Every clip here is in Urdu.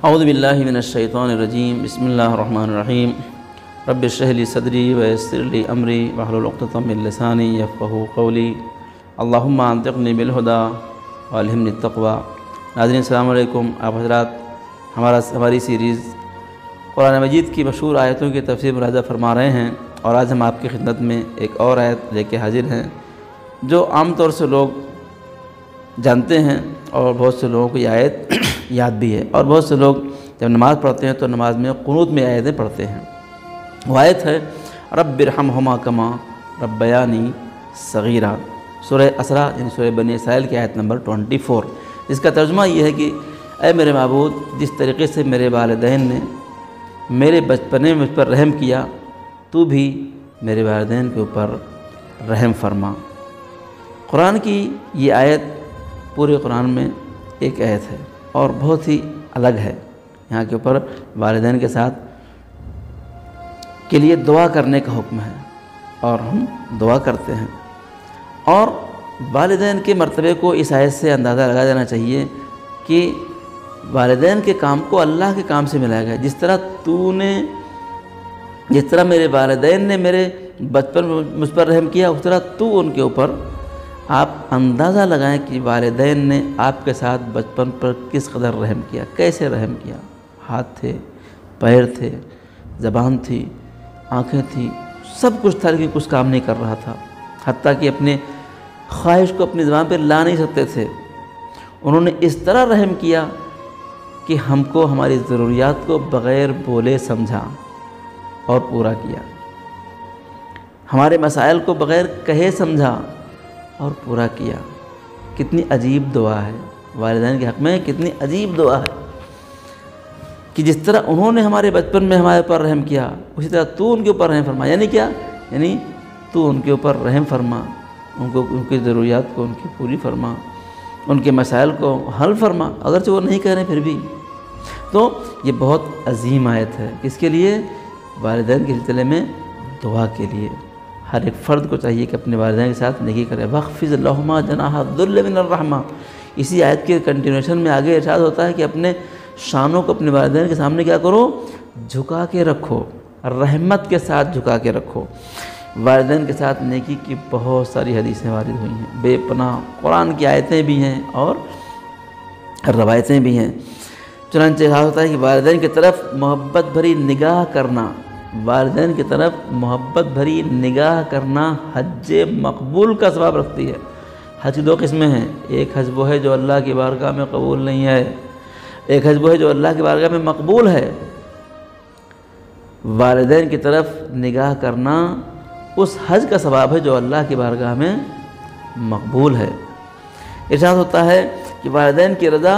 اعوذ باللہ من الشیطان الرجیم، بسم اللہ الرحمن الرحیم۔ رب اشرح لی صدری ویسر لی امری واحلل عقدۃ من لسانی یفقہوا قولی، اللہم انطقنی بالہدی والہمنی التقوی۔ ناظرین السلام علیکم۔ آپ حضرات ہماری سیریز قرآن مجید کی مشہور آیتوں کی تفسیر ملاحظہ فرما رہے ہیں، اور آج ہم آپ کی خدمت میں ایک اور آیت لے کے حاضر ہیں جو عام طور سے لوگ جانتے ہیں، اور بہت سے لوگوں کو یہ آیت یاد بھی ہے، اور بہت سے لوگ جب نماز پڑھتے ہیں تو نماز میں قنوت میں آیتیں پڑھتے ہیں۔ وہ آیت ہے رب ارحمہما کما ربیانی صغیرا، سورہ اسراء یعنی سورہ بنی اسرائیل کی آیت نمبر 24۔ اس کا ترجمہ یہ ہے کہ اے میرے معبود، جس طریقے سے میرے والدین نے میرے بچپنے میں مجھ پر رحم کیا، تو بھی میرے والدین کے اوپر رحم فرما۔ قرآن کی یہ آیت پورے قرآن میں ایک آیت ہے اور بہت ہی الگ ہے۔ یہاں کے اوپر والدین کے ساتھ کے لیے دعا کرنے کا حکم ہے، اور ہم دعا کرتے ہیں، اور والدین کے مرتبے کو اس آیت سے اندازہ لگایا جانا چاہیے کہ والدین کے کام کو اللہ کے کام سے ملایا گیا۔ جس طرح میرے والدین نے میرے بچپن میں مجھ پر رحم کیا، اس طرح تو ان کے اوپر آپ اندازہ لگائیں کہ والدین نے آپ کے ساتھ بچپن پر کس قدر رحم کیا، کیسے رحم کیا۔ ہاتھ تھے، پیر تھے، زبان تھی، آنکھیں تھیں، سب کچھ تھا، لیکن کچھ کام نہیں کر رہا تھا، حتیٰ کہ اپنے خواہش کو اپنی زبان پہ لا نہیں سکتے تھے۔ انہوں نے اس طرح رحم کیا کہ ہم کو ہماری ضروریات کو بغیر بولے سمجھا اور پورا کیا، ہمارے مسائل کو بغیر کہے سمجھا اور پورا کیا۔ کتنی عجیب دعا ہے والدین کے حق میں، کتنی عجیب دعا ہے کہ جس طرح انہوں نے ہمارے بچپن میں ہمارے اوپر رحم کیا، اسی طرح تو ان کے اوپر رحم فرما۔ یعنی کیا؟ یعنی تو ان کے اوپر رحم فرما، ان کی ضروریات کو ان کی پوری فرما، ان کے مسائل کو حل فرما، اگرچہ وہ نہیں کہہ رہے پھر بھی۔ تو یہ بہت عظیم آیت ہے، اس کے لیے والدین کے سلسلے میں دعا کے لیے ہر ایک فرد کو چاہیے کہ اپنے والدین کے ساتھ نیکی کرے۔ وَاخْفِضْ لَهُمَا جَنَاحَ الذُّلِّ مِنَ الرَّحْمَةِ، اسی آیت کے کنٹینیوشن میں آگے ارشاد ہوتا ہے کہ اپنے شانوں کو اپنے والدین کے سامنے کیا کرو؟ جھکا کے رکھو، رحمت کے ساتھ جھکا کے رکھو۔ والدین کے ساتھ نیکی کی بہت ساری حدیثیں وارد ہوئی ہیں، بے پناہ قرآن کی آیتیں بھی ہیں اور روایتیں بھی ہیں۔ چنانچہ ارشاد ہوتا ہے کہ والدین کی طرف محبت بھری نگاہ کرنا، والدین کی طرف محبت بھری نگاہ کرنا حج مقبول کا ثواب رکھتی ہے۔ حج کی دو قسمیں ہیں، ایک حج وہ ہے جو اللہ کی بارگاہ میں قبول نہیں ہے، ایک حج وہ ہے جو اللہ کی بارگاہ میں مقبول ہے۔ والدین کی طرف نگاہ کرنا اس حج کا ثواب ہے جو اللہ کی بارگاہ میں مقبول ہے۔ ارشاد ہوتا ہے کہ والدین کی رضا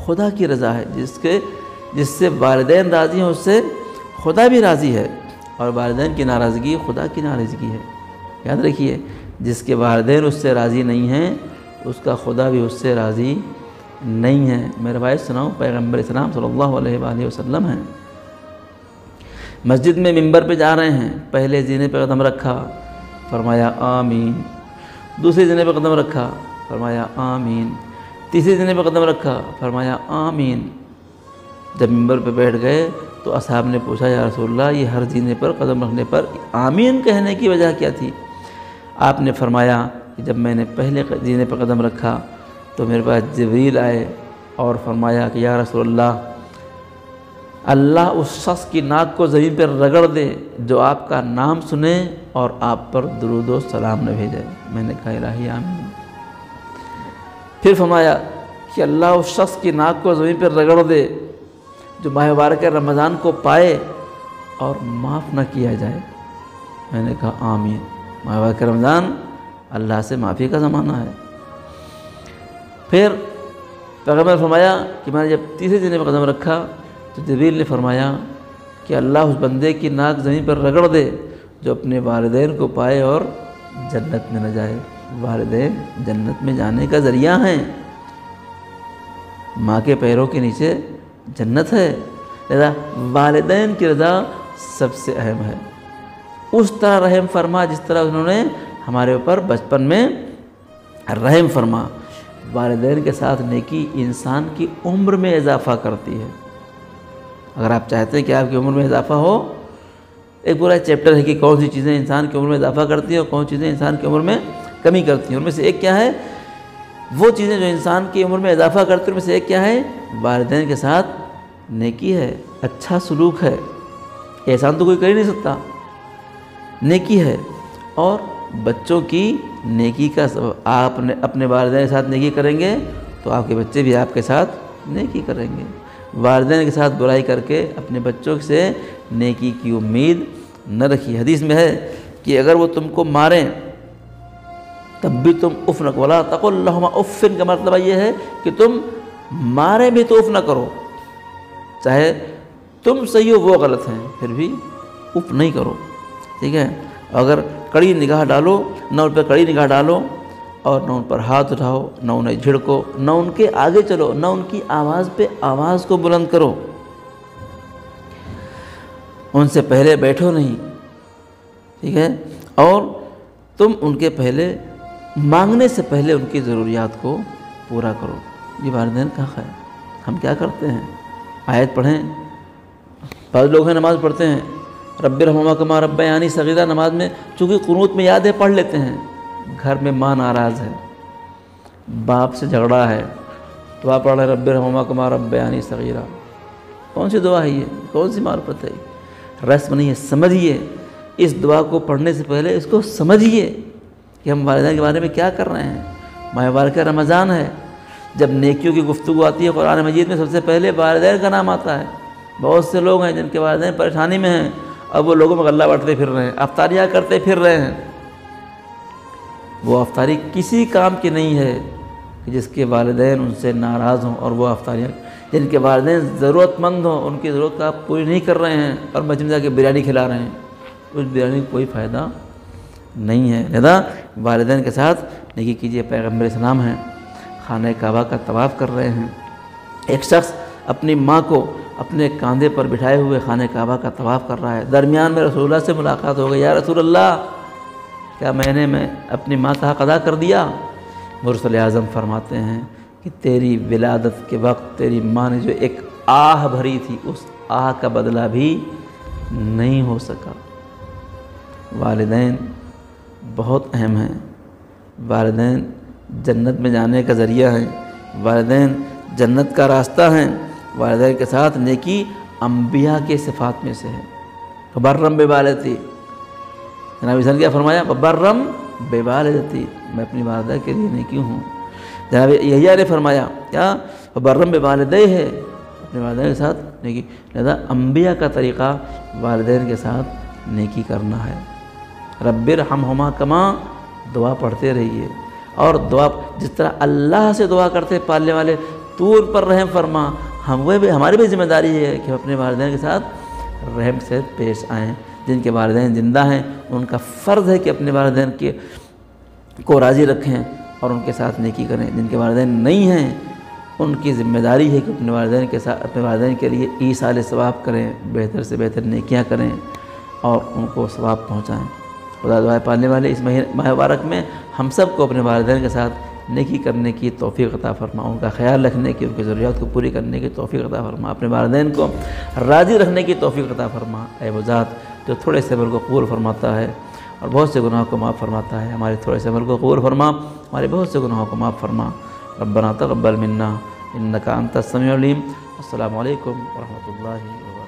خدا کی رضا ہے، جس سے والدین راضی ہیں اس سے خدا بھی راضی ہے، اور والدین کی ناراضگی خدا کی ناراضگی ہے۔ یاد رکھیے، جس کے والدین اس سے راضی نہیں ہیں اس کا خدا بھی اس سے راضی نہیں ہے۔ میں روایت سناؤں، پیغمبر اسلام صلی اللہ علیہ وآلہ وسلم ہیں، مسجد میں ممبر پہ جا رہے ہیں، پہلے زینے پہ قدم رکھا، فرمایا آمین، دوسرے زینے پہ قدم رکھا، فرمایا آمین، تیسرے زینے پہ قدم رکھا، فرمایا آمین۔ جب ممبر پہ بیٹھ گئے تو اصحاب نے پوچھا یا رسول اللہ، یہ ہر زینے پر قدم رکھنے پر آمین کہنے کی وجہ کیا تھی؟ آپ نے فرمایا کہ جب میں نے پہلے زینے پر قدم رکھا تو میرے پاس جبریل آئے اور فرمایا کہ یا رسول اللہ، اللہ اس شخص کی ناک کو زمین پر رگڑ دے جو آپ کا نام سنے اور آپ پر درود و سلام نہ بھیجے۔ میں نے کہا الہی آمین۔ پھر فرمایا کہ اللہ اس شخص کی ناک کو زمین پر رگڑ دے جو ماہ مبارک رمضان کو پائے اور معاف نہ کیا جائے۔ میں نے کہا آمین۔ ماہ مبارک رمضان اللہ سے معافی کا زمانہ ہے۔ پھر پیغمبر فرمایا کہ میں نے جب تیسرے دن پر قدم رکھا تو جبریل نے فرمایا کہ اللہ اس بندے کی ناک زمین پر رگڑ دے جو اپنے والدین کو پائے اور جنت میں نہ جائے۔ والدین جنت میں جانے کا ذریعہ ہیں، ماں کے پیروں کے نیچے جنت ہے، لہذا والدین کی رضا سب سے اہم ہے۔ اس طرح رحم فرما جس طرح انہوں نے ہمارے اوپر بچپن میں رحم فرما۔ والدین کے ساتھ نیکی انسان کی عمر میں اضافہ کرتی ہے، اگر آپ چاہتے ہیں کہ آپ کی عمر میں اضافہ ہو، ایک پورا چیپٹر ہے کہ کون سی چیزیں انسان کی عمر میں اضافہ کرتی ہیں اور کون سی چیزیں انسان کی عمر میں کمی کرتی ہیں۔ ان میں سے ایک کیا ہے؟ وہ چیزیں جو انسان کی عمر میں اضافہ کرتی ہیں ان میں سے ایک کیا ہے؟ والدین کے ساتھ نیکی ہے، اچھا سلوک ہے۔ احسان تو کوئی کر ہی نہیں سکتا، نیکی ہے۔ اور بچوں کی نیکی کا سبب، آپ نے اپنے والدین کے ساتھ نیکی کریں گے تو آپ کے بچے بھی آپ کے ساتھ نیکی کریں گے۔ والدین کے ساتھ برائی کر کے اپنے بچوں سے نیکی کی امید نہ رکھیے۔ حدیث میں ہے کہ اگر وہ تم کو ماریں تب بھی تم اف نہ کرو، وَلَا تَقُلْ لَهُمَا اُفٍّ کا مطلب یہ ہے کہ تم مارے بھی تو اف نہ کرو، چاہے تم صحیح ہو وہ غلط ہیں پھر بھی اف نہیں کرو، ٹھیک ہے؟ اگر کڑی نگاہ ڈالو، نہ ان پہ کڑی نگاہ ڈالو اور نہ ان پر ہاتھ اٹھاؤ، نہ انہیں جھڑکو، نہ ان کے آگے چلو، نہ ان کی آواز پہ آواز کو بلند کرو، ان سے پہلے بیٹھو نہیں، ٹھیک ہے؟ اور تم ان کے پہلے مانگنے سے پہلے ان کی ضروریات کو پورا کرو۔ یہ والدین کا حق ہے۔ ہم کیا کرتے ہیں؟ آیت پڑھیں، بعض لوگ ہیں نماز پڑھتے ہیں رب ارحمہما کما ربیانی صغیرہ، نماز میں چونکہ قنوت میں یاد ہے پڑھ لیتے ہیں، گھر میں ماں ناراض ہے، باپ سے جھگڑا ہے، تو آپ پڑھ رہے ہیں رب ارحمہما کما ربیانی صغیرہ، کون سی دعا ہے یہ؟ کون سی معرفت ہے؟ رسم نہیں ہے، سمجھیے اس دعا کو پڑھنے سے پہلے اس کو سمجھیے کہ ہم والدین کے بارے میں کیا کر رہے ہیں۔ ماہ مبارکہ رمضان ہے، جب نیکیوں کی گفتگو آتی ہے قرآن مجید میں سب سے پہلے والدین کا نام آتا ہے۔ بہت سے لوگ ہیں جن کے والدین پریشانی میں ہیں، اب وہ لوگوں میں غلہ بانٹتے پھر رہے ہیں، افطاریاں کرتے پھر رہے ہیں۔ وہ افطاری کسی کام کی نہیں ہے کہ جس کے والدین ان سے ناراض ہوں، اور وہ افطاریاں جن کے والدین ضرورت مند ہوں، ان کی ضرورت کا آپ پوری نہیں کر رہے ہیں اور مسجد میں جا کے بریانی کھلا رہے ہیں، اس بریانی کا کوئی فائدہ نہیں ہے۔ لہذا والدین کے ساتھ نیکی کیجیے۔ پیغمبر اسلام ہیں، خانہ کعبہ کا طواف کر رہے ہیں، ایک شخص اپنی ماں کو اپنے کاندھے پر بٹھائے ہوئے خانہ کعبہ کا طواف کر رہا ہے، درمیان میں رسول اللہ سے ملاقات ہو گئی، یا رسول اللہ کیا میں نے اپنی ماں کا حق ادا کر دیا؟ مرسل اعظم فرماتے ہیں کہ تیری ولادت کے وقت تیری ماں نے جو ایک آہ بھری تھی، اس آہ کا بدلہ بھی نہیں ہو سکا۔ والدین بہت اہم ہیں، والدین جنت میں جانے کا ذریعہ ہیں، والدین جنت کا راستہ ہیں۔ والدین کے ساتھ نیکی انبیاء کے صفات میں سے ہے۔ فبرم بوالدتی، جناب حسن کیا فرمایا؟ فبرم بوالدتی، میں اپنی والدہ کے لیے نیکی ہوں۔ جناب یحییٰ نے فرمایا کیا؟ فبرم بوالدیہ ہے، اپنے والدین کے ساتھ نیکی۔ لہذا انبیاء کا طریقہ والدین کے ساتھ نیکی کرنا ہے۔ رب ارحمہما کما، دعا پڑھتے رہیے، اور دعا جس طرح اللہ سے دعا کرتے پالنے والے تو ان پر رحم فرما، ہماری بھی ذمہ داری ہے کہ ہم اپنے والدین کے ساتھ رحم سے پیش آئیں۔ جن کے والدین زندہ ہیں ان کا فرض ہے کہ اپنے والدین کو راضی رکھیں اور ان کے ساتھ نیکی کریں۔ جن کے والدین نہیں ہیں ان کی ذمہ داری ہے کہ اپنے والدین کے لیے ایصال ثواب کریں، بہتر سے بہتر نیکیاں کریں اور ان کو ثواب پہنچائیں۔ خدا دعائے پالنے والے اس ماہ مبارک میں ہم سب کو اپنے والدین کے ساتھ نیکی کرنے کی توفیق عطا فرما، ان کا خیال رکھنے کی، ان کی ضروریات کو پوری کرنے کی توفیق عطا فرما، اپنے والدین کو راضی رکھنے کی توفیق عطا فرما۔ اے وہ ذات جو تھوڑے سے عمل کو قبول فرماتا ہے اور بہت سے گناہوں کو معاف فرماتا ہے، ہمارے تھوڑے سے عمل کو قبول فرما، ہمارے بہت سے گناہوں کو معاف فرما۔ ربنا تقبل منا انک انت السمیع العلیم۔ السلام علیکم ورحمۃ اللہ وبرکاتہ۔